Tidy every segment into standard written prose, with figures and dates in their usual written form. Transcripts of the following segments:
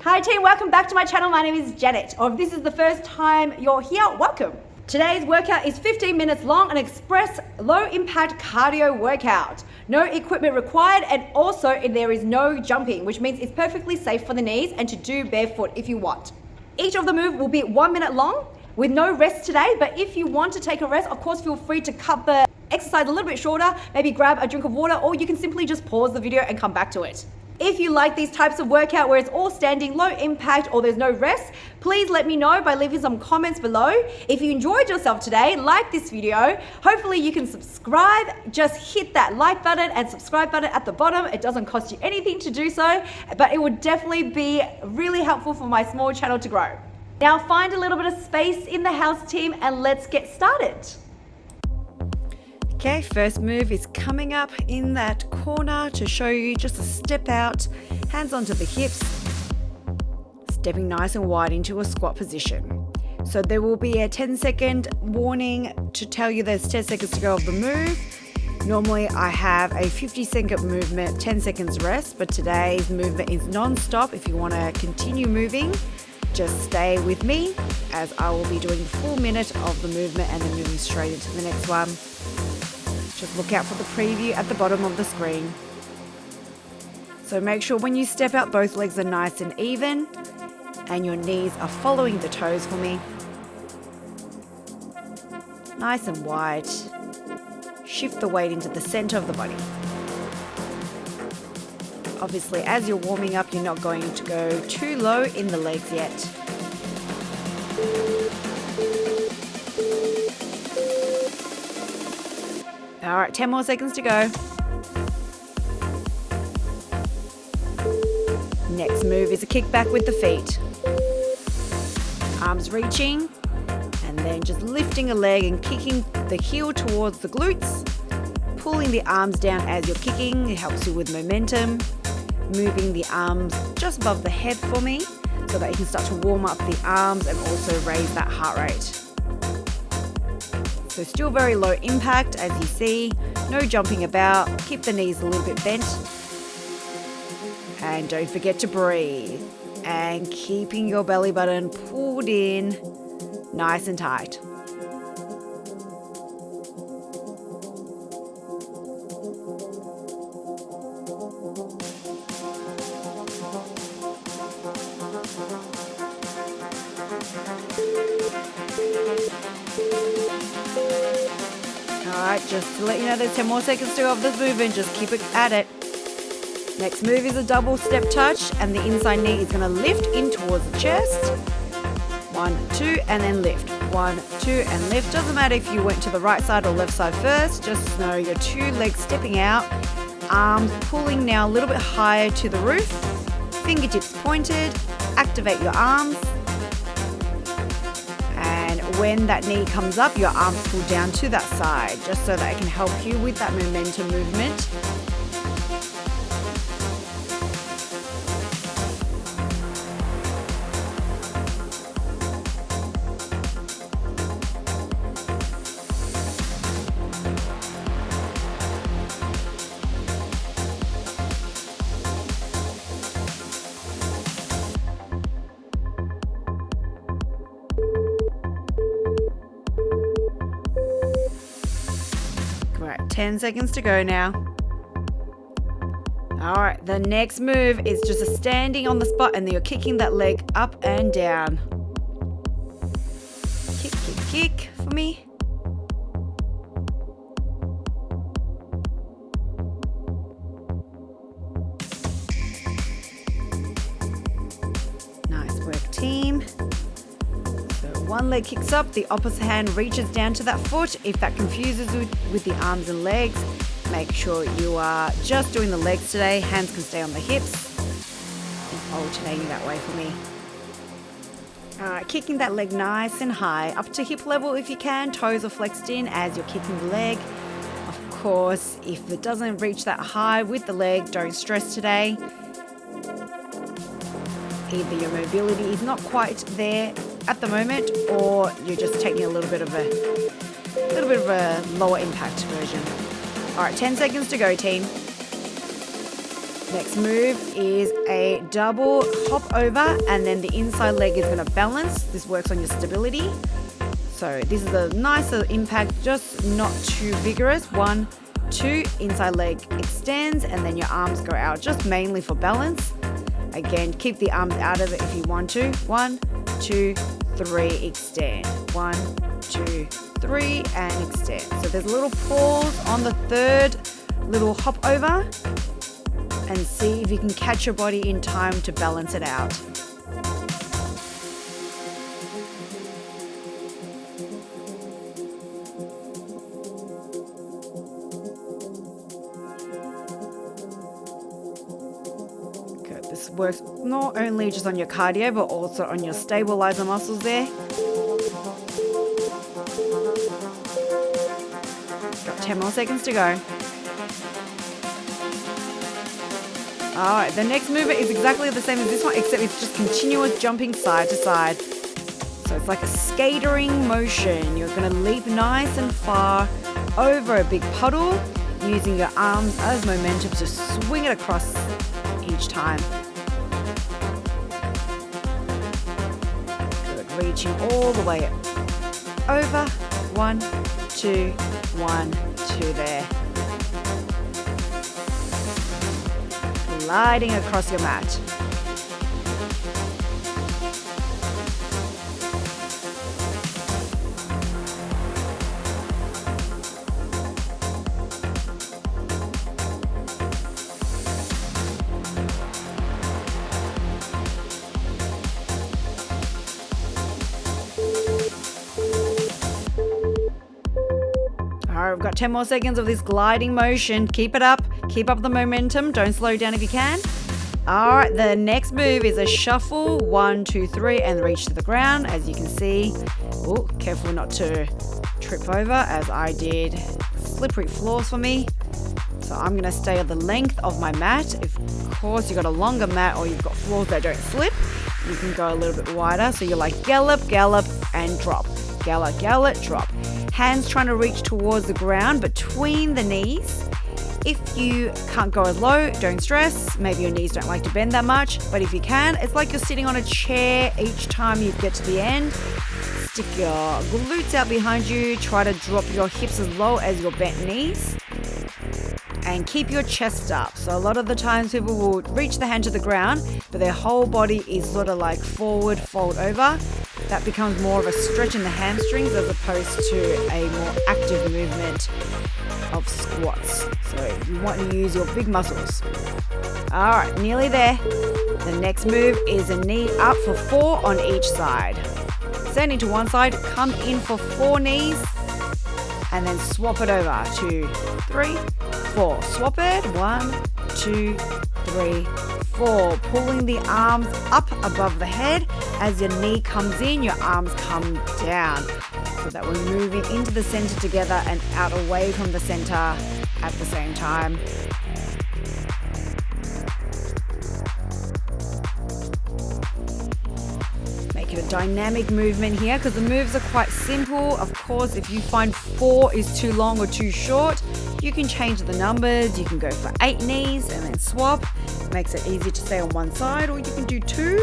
Hi team, welcome back to my channel. My name is Janet, or if this is the first time you're here, welcome. Today's workout is 15 minutes long, an express low impact cardio workout. No equipment required, and also there is no jumping, which means it's perfectly safe for the knees and to do barefoot if you want. Each of the moves will be 1 minute long with no rest today, but if you want to take a rest, of course feel free to cut the exercise a little bit shorter, maybe grab a drink of water, or you can simply just pause the video and come back to it. If you like these types of workout where it's all standing, low impact, or there's no rest, please let me know by leaving some comments below. If you enjoyed yourself today, like this video. Hopefully you can subscribe. Just hit that like button and subscribe button at the bottom. It doesn't cost you anything to do so, but it would definitely be really helpful for my small channel to grow. Now find a little bit of space in the house, team, and let's get started. Okay, first move is coming up in that corner to show you just a step out, hands onto the hips, stepping nice and wide into a squat position. So there will be a 10-second warning to tell you there's 10 seconds to go of the move. Normally I have a 50-second movement, 10 seconds rest, but today's movement is non-stop. If you want to continue moving, just stay with me as I will be doing the full minute of the movement and then moving straight into the next one. Just look out for the preview at the bottom of the screen. So make sure when you step out, both legs are nice and even and your knees are following the toes for me. Nice and wide. Shift the weight into the center of the body. Obviously, as you're warming up, you're not going to go too low in the legs yet. All right, 10 more seconds to go. Next move is a kick back with the feet. Arms reaching, and then just lifting a leg and kicking the heel towards the glutes. Pulling the arms down as you're kicking, it helps you with momentum. Moving the arms just above the head for me so that you can start to warm up the arms and also raise that heart rate. So still very low impact, as you see, no jumping about, keep the knees a little bit bent. And don't forget to breathe. And keeping your belly button pulled in, nice and tight. Alright, just to let you know there's 10 more seconds to go of this movement, just keep it at it. Next move is a double step touch, and the inside knee is going to lift in towards the chest. 1, 2, and then lift. 1, 2, and lift. Doesn't matter if you went to the right side or left side first, just know your two legs stepping out, arms pulling now a little bit higher to the roof, fingertips pointed, activate your arms. When that knee comes up, your arms pull down to that side, just so that it can help you with that momentum movement. Right, 10 seconds to go now. All right, the next move is just a standing on the spot and then you're kicking that leg up and down. Kick, kick, kick for me. Nice work, team. One leg kicks up, the opposite hand reaches down to that foot. If that confuses you with the arms and legs, make sure you are just doing the legs today. Hands can stay on the hips and alternating that way for me. All right, kicking that leg nice and high, up to hip level if you can. Toes are flexed in as you're kicking the leg. Of course, if it doesn't reach that high with the leg, don't stress today. Either your mobility is not quite there at the moment, or you're just taking a little bit of a lower impact version. All right, 10 seconds to go, team. Next move is a double hop over, and then the inside leg is going to balance. This works on your stability. So this is a nicer impact, just not too vigorous. 1, 2, inside leg extends, and then your arms go out, just mainly for balance. Again, keep the arms out of it if you want to. 1, 2, 3, extend. 1, 2, 3, and extend. So there's a little pause on the third little hop over, and see if you can catch your body in time to balance it out. Good. This works not only just on your cardio, but also on your stabilizer muscles there. Got 10 more seconds to go. Alright, the next movement is exactly the same as this one, except it's just continuous jumping side to side. So it's like a skatering motion. You're going to leap nice and far over a big puddle, using your arms as momentum to swing it across each time. Good, reaching all the way over. 1, 2, 1, 2 there. Gliding across your mat. Alright, we've got 10 more seconds of this gliding motion. Keep it up. Keep up the momentum. Don't slow down if you can. Alright, the next move is a shuffle. 1, 2, 3, and reach to the ground. As you can see, oh, careful not to trip over, as I did. Slippery floors for me. So I'm going to stay at the length of my mat. If, of course, you've got a longer mat or you've got floors that don't slip, you can go a little bit wider. So you're like gallop, gallop, and drop. Gallop, gallop, drop. Hands trying to reach towards the ground between the knees. If you can't go as low, don't stress. Maybe your knees don't like to bend that much, but if you can, it's like you're sitting on a chair each time you get to the end. Stick your glutes out behind you. Try to drop your hips as low as your bent knees. And keep your chest up. So a lot of the times people will reach the hand to the ground, but their whole body is sort of like forward, fold over. That becomes more of a stretch in the hamstrings as opposed to a more active movement of squats. So you want to use your big muscles. All right, nearly there. The next move is a knee up for 4 on each side. Standing to one side, come in for 4 knees, and then swap it over. 2, 3, 4. Swap it. 1, 2, 3, 4. Pulling the arms up above the head. As your knee comes in, your arms come down. So that we're moving into the center together and out away from the center at the same time. Make it a dynamic movement here because the moves are quite simple. Of course, if you find 4 is too long or too short, you can change the numbers. You can go for 8 knees and then swap. Makes it easy to stay on one side, or you can do 2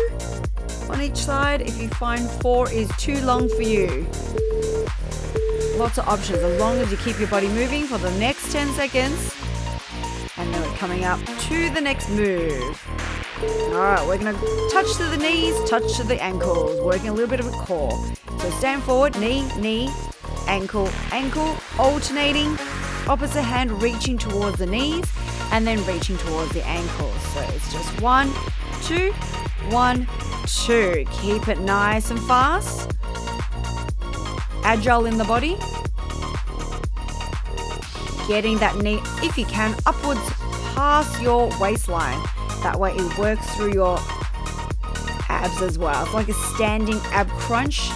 on each side if you find 4 is too long for you. Lots of options as long as you keep your body moving for the next 10 seconds. And then we're coming up to the next move. Alright, we're going to touch to the knees, touch to the ankles, working a little bit of a core. So stand forward, knee, knee, ankle, ankle, alternating, opposite hand reaching towards the knees and then reaching towards the ankles. So it's just 1, 2, 1, 2. Keep it nice and fast. Agile in the body. Getting that knee, if you can, upwards past your waistline. That way it works through your abs as well. It's like a standing ab crunch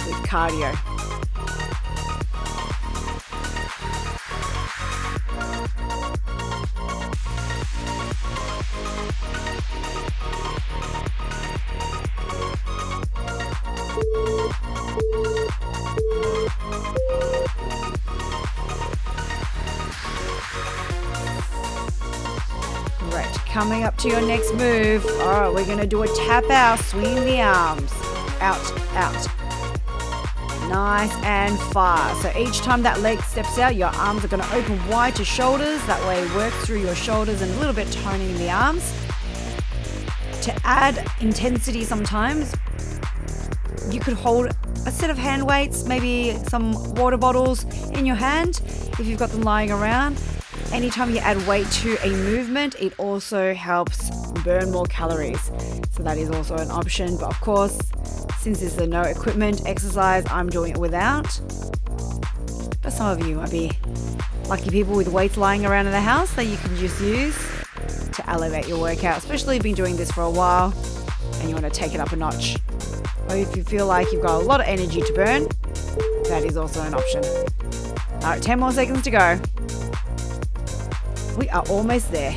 with cardio. Great. Coming up to your next move. All right, we're going to do a tap out, swinging the arms. Out, out. Nice and far. So each time that leg steps out, your arms are going to open wide to shoulders. That way it works through your shoulders and a little bit toning the arms. To add intensity sometimes, you could hold a set of hand weights, maybe some water bottles in your hand if you've got them lying around. Anytime you add weight to a movement, it also helps burn more calories. So that is also an option. But of course, since this is a no equipment exercise, I'm doing it without. But some of you might be lucky people with weights lying around in the house that you can just use to elevate your workout, especially if you've been doing this for a while and you want to take it up a notch. Or if you feel like you've got a lot of energy to burn, that is also an option. All right, 10 more seconds to go. We are almost there.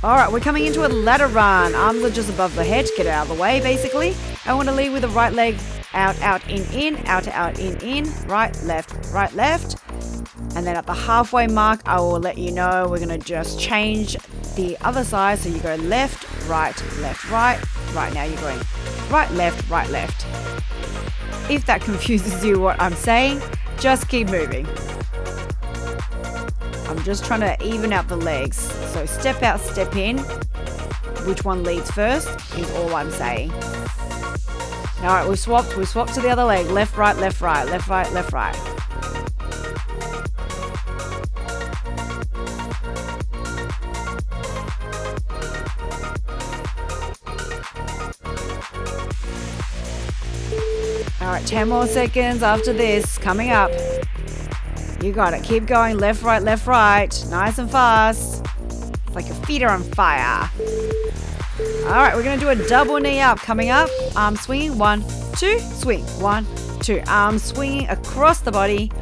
All right, we're coming into a ladder run. Arms are just above the head. Get it out of the way, basically. I want to lead with the right leg out, out, in, out, out, in, right, left, left. And then at the halfway mark, I will let you know we're going to just change the other side. So you go left, right, right. Right now you're going right, left, left. If that confuses you what I'm saying, just keep moving. I'm just trying to even out the legs. So step out, step in. Which one leads first is all I'm saying. All right, we swapped to the other leg. Left, right, left, right. All right, 10 more seconds after this. Coming up. You got it. Keep going. Left, right. Nice and fast. It's like your feet are on fire. All right, we're going to do a double knee up. Coming up. Arm swinging. 1, 2. Swing. 1, 2. Arm swinging across the body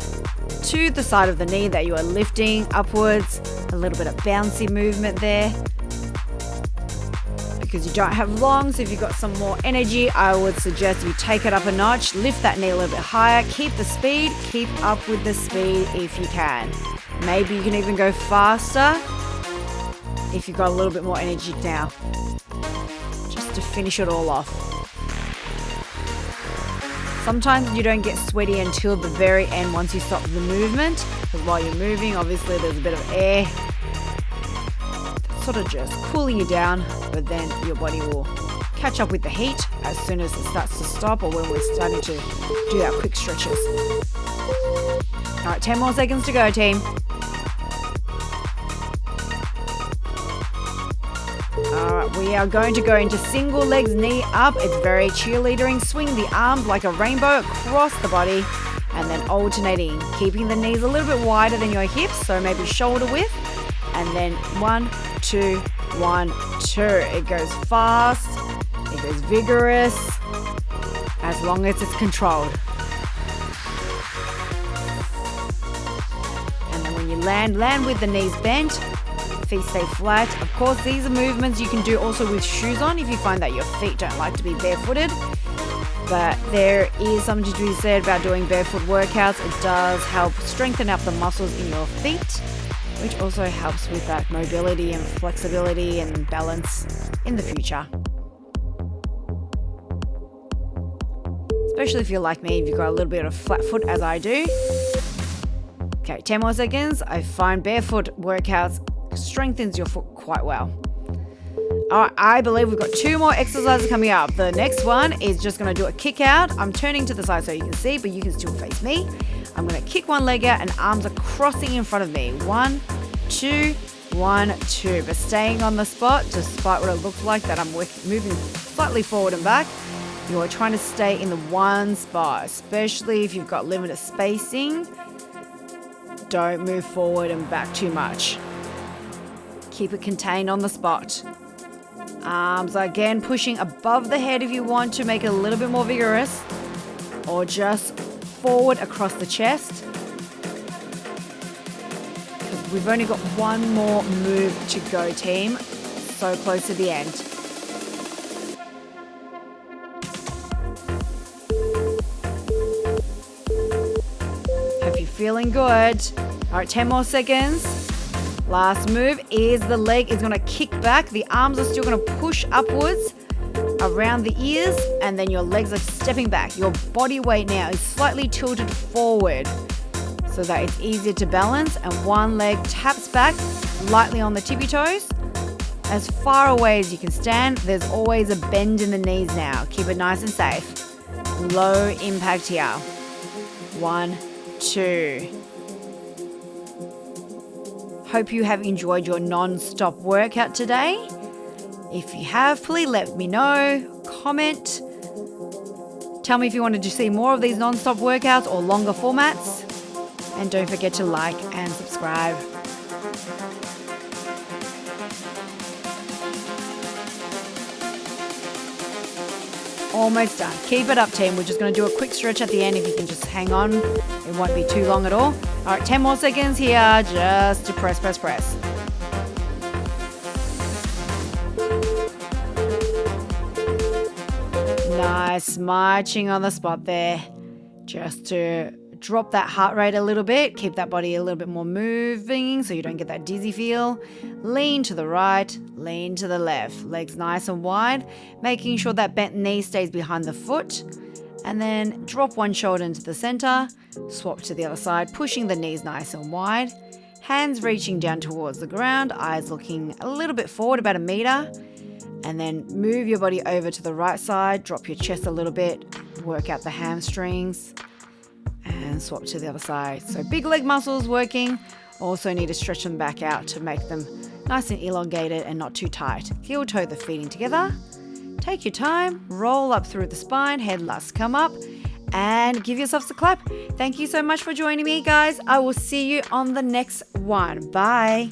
to the side of the knee that you are lifting upwards. A little bit of bouncy movement there. Because you don't have long, so if you've got some more energy, I would suggest you take it up a notch, lift that knee a little bit higher, keep the speed, keep up with the speed if you can. Maybe you can even go faster if you've got a little bit more energy now, just to finish it all off. Sometimes you don't get sweaty until the very end once you stop the movement, because while you're moving, obviously there's a bit of air sort of just cooling you down, but then your body will catch up with the heat as soon as it starts to stop or when we're starting to do our quick stretches. All right, 10 more seconds to go, team. All right, we are going to go into single legs, knee up. It's very cheerleadering. Swing the arms like a rainbow across the body and then alternating, keeping the knees a little bit wider than your hips, so maybe shoulder width. And then 1, 2, 1, 2. It goes fast. It goes vigorous. As long as it's controlled. And then when you land with the knees bent. Feet stay flat. Of course, these are movements you can do also with shoes on if you find that your feet don't like to be barefooted. But there is something to be said about doing barefoot workouts. It does help strengthen up the muscles in your feet, which also helps with that mobility and flexibility and balance in the future. Especially if you're like me, if you've got a little bit of flat foot as I do. Okay, 10 more seconds. I find barefoot workouts strengthens your foot quite well. All right, I believe we've got 2 more exercises coming up. The next one is just going to do a kick out. I'm turning to the side so you can see, but you can still face me. I'm going to kick one leg out and arms are crossing in front of me. 1, 2, 1, 2. But staying on the spot, despite what it looks like that I'm moving slightly forward and back, you're trying to stay in the one spot, especially if you've got limited spacing. Don't move forward and back too much. Keep it contained on the spot. Arms are again pushing above the head if you want to make it a little bit more vigorous, or just forward across the chest. We've only got 1 more move to go, team. So close to the end. Hope you're feeling good. All right, 10 more seconds. Last move is the leg is going to kick back. The arms are still going to push upwards around the ears, and then your legs are stepping back. Your body weight now is slightly tilted forward so that it's easier to balance, and one leg taps back lightly on the tippy toes. As far away as you can stand. There's always a bend in the knees now. Keep it nice and safe. Low impact here. 1, 2. Hope you have enjoyed your non-stop workout today. If you have, please let me know. Comment. Tell me if you wanted to see more of these non-stop workouts or longer formats. And don't forget to like and subscribe. Almost done. Keep it up, team. We're just going to do a quick stretch at the end. If you can just hang on, it won't be too long at all. All right, 10 more seconds here just to press. Nice, marching on the spot there. Just to drop that heart rate a little bit. Keep that body a little bit more moving so you don't get that dizzy feel. Lean to the right, lean to the left. Legs nice and wide, making sure that bent knee stays behind the foot. And then drop one shoulder into the center, swap to the other side, pushing the knees nice and wide. Hands reaching down towards the ground, eyes looking a little bit forward, about 1 meter. And then move your body over to the right side, drop your chest a little bit, work out the hamstrings. And swap to the other side. So big leg muscles working. Also need to stretch them back out to make them nice and elongated and not too tight. Heel toe the feet in together. Take your time, roll up through the spine, head last come up, and give yourselves a clap. Thank you so much for joining me, guys. I will see you on the next one. Bye.